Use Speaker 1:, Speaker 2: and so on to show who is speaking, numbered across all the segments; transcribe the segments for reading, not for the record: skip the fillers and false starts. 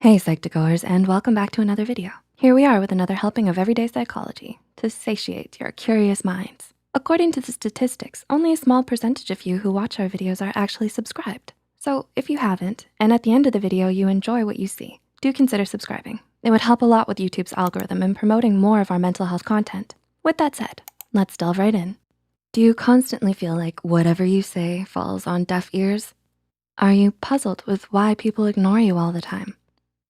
Speaker 1: Hey Psych2Goers, and welcome back to another video. Here we are with another helping of everyday psychology to satiate your curious minds. According to the statistics, only a small percentage of you who watch our videos are actually subscribed. So if you haven't, and at the end of the video you enjoy what you see, do consider subscribing. It would help a lot with YouTube's algorithm in promoting more of our mental health content. With that said, let's delve right in. Do you constantly feel like whatever you say falls on deaf ears? Are you puzzled with why people ignore you all the time?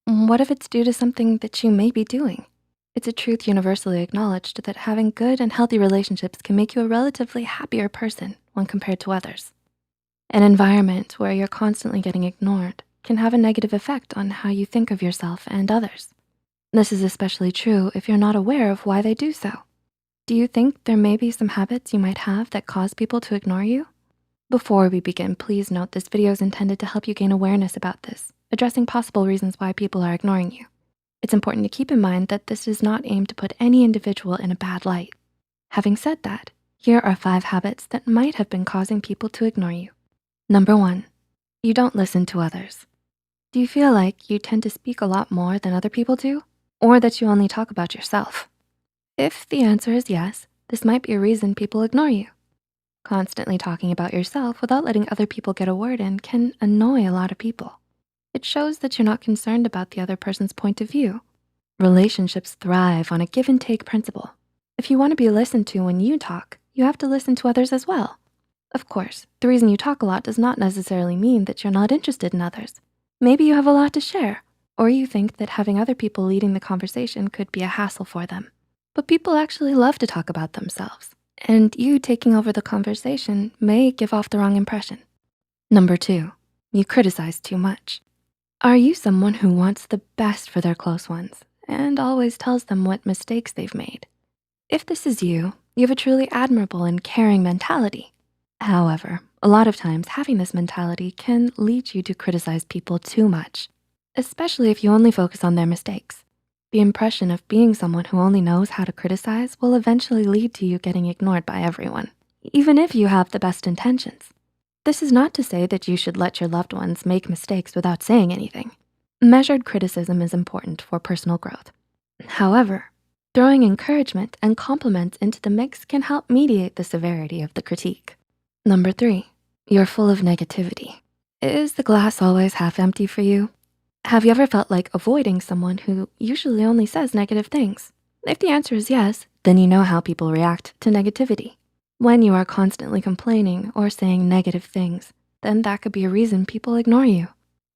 Speaker 1: What if it's due to something that you may be doing? It's a truth universally acknowledged that having good and healthy relationships can make you a relatively happier person when compared to others. An environment where you're constantly getting ignored can have a negative effect on how you think of yourself and others. This is especially true if you're not aware of why they do so. Do you think there may be some habits you might have that cause people to ignore you? Before we begin, please note this video is intended to help you gain awareness about this, addressing possible reasons why people are ignoring you. It's important to keep in mind that this is not aimed to put any individual in a bad light. Having said that, here are 5 habits that might have been causing people to ignore you. Number 1, you don't listen to others. Do you feel like you tend to speak a lot more than other people do? Or that you only talk about yourself? If the answer is yes, this might be a reason people ignore you. Constantly talking about yourself without letting other people get a word in can annoy a lot of people. It shows that you're not concerned about the other person's point of view. Relationships thrive on a give and take principle. If you wanna be listened to when you talk, you have to listen to others as well. Of course, the reason you talk a lot does not necessarily mean that you're not interested in others. Maybe you have a lot to share, or you think that having other people leading the conversation could be a hassle for them. But people actually love to talk about themselves, and you taking over the conversation may give off the wrong impression. Number 2, you criticize too much. Are you someone who wants the best for their close ones and always tells them what mistakes they've made? If this is you, you have a truly admirable and caring mentality. However, a lot of times having this mentality can lead you to criticize people too much, especially if you only focus on their mistakes. The impression of being someone who only knows how to criticize will eventually lead to you getting ignored by everyone, even if you have the best intentions. This is not to say that you should let your loved ones make mistakes without saying anything. Measured criticism is important for personal growth. However, throwing encouragement and compliments into the mix can help mediate the severity of the critique. Number 3, you're full of negativity. Is the glass always half empty for you? Have you ever felt like avoiding someone who usually only says negative things? If the answer is yes, then you know how people react to negativity. When you are constantly complaining or saying negative things, then that could be a reason people ignore you.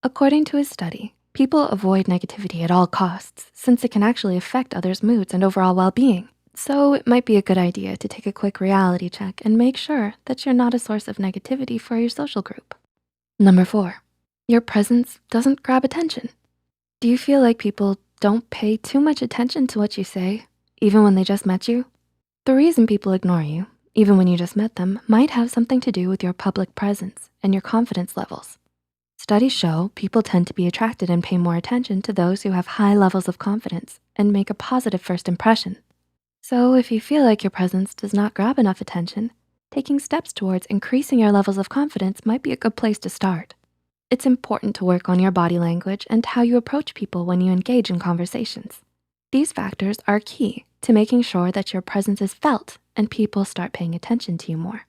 Speaker 1: According to a study, people avoid negativity at all costs since it can actually affect others' moods and overall well-being. So it might be a good idea to take a quick reality check and make sure that you're not a source of negativity for your social group. Number 4, your presence doesn't grab attention. Do you feel like people don't pay too much attention to what you say, even when they just met you? The reason people ignore you, even when you just met them, might have something to do with your public presence and your confidence levels. Studies show people tend to be attracted and pay more attention to those who have high levels of confidence and make a positive first impression. So if you feel like your presence does not grab enough attention, taking steps towards increasing your levels of confidence might be a good place to start. It's important to work on your body language and how you approach people when you engage in conversations. These factors are key to making sure that your presence is felt and people start paying attention to you more.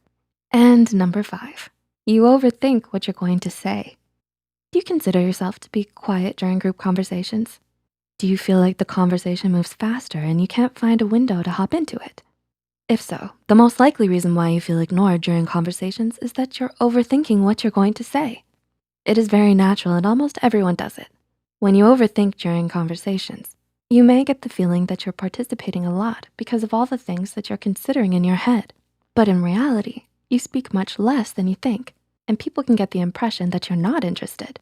Speaker 1: And number 5, you overthink what you're going to say. Do you consider yourself to be quiet during group conversations? Do you feel like the conversation moves faster and you can't find a window to hop into it? If so, the most likely reason why you feel ignored during conversations is that you're overthinking what you're going to say. It is very natural and almost everyone does it. When you overthink during conversations, you may get the feeling that you're participating a lot because of all the things that you're considering in your head. But in reality, you speak much less than you think, and people can get the impression that you're not interested.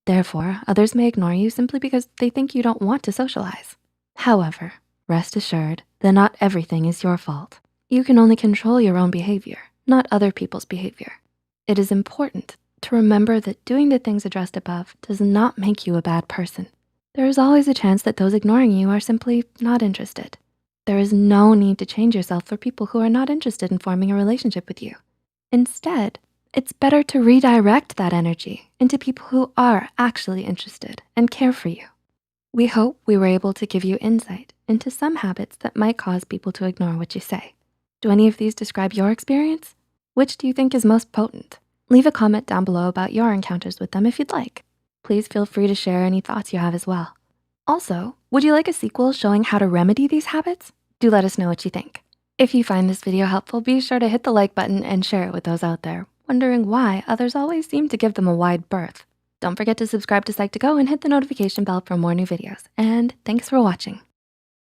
Speaker 1: Therefore, others may ignore you simply because they think you don't want to socialize. However, rest assured that not everything is your fault. You can only control your own behavior, not other people's behavior. It is important to remember that doing the things addressed above does not make you a bad person. There is always a chance that those ignoring you are simply not interested. There is no need to change yourself for people who are not interested in forming a relationship with you. Instead, it's better to redirect that energy into people who are actually interested and care for you. We hope we were able to give you insight into some habits that might cause people to ignore what you say. Do any of these describe your experience? Which do you think is most potent? Leave a comment down below about your encounters with them if you'd like. Please feel free to share any thoughts you have as well. Also, would you like a sequel showing how to remedy these habits? Do let us know what you think. If you find this video helpful, be sure to hit the like button and share it with those out there wondering why others always seem to give them a wide berth. Don't forget to subscribe to Psych2Go and hit the notification bell for more new videos. And thanks for watching.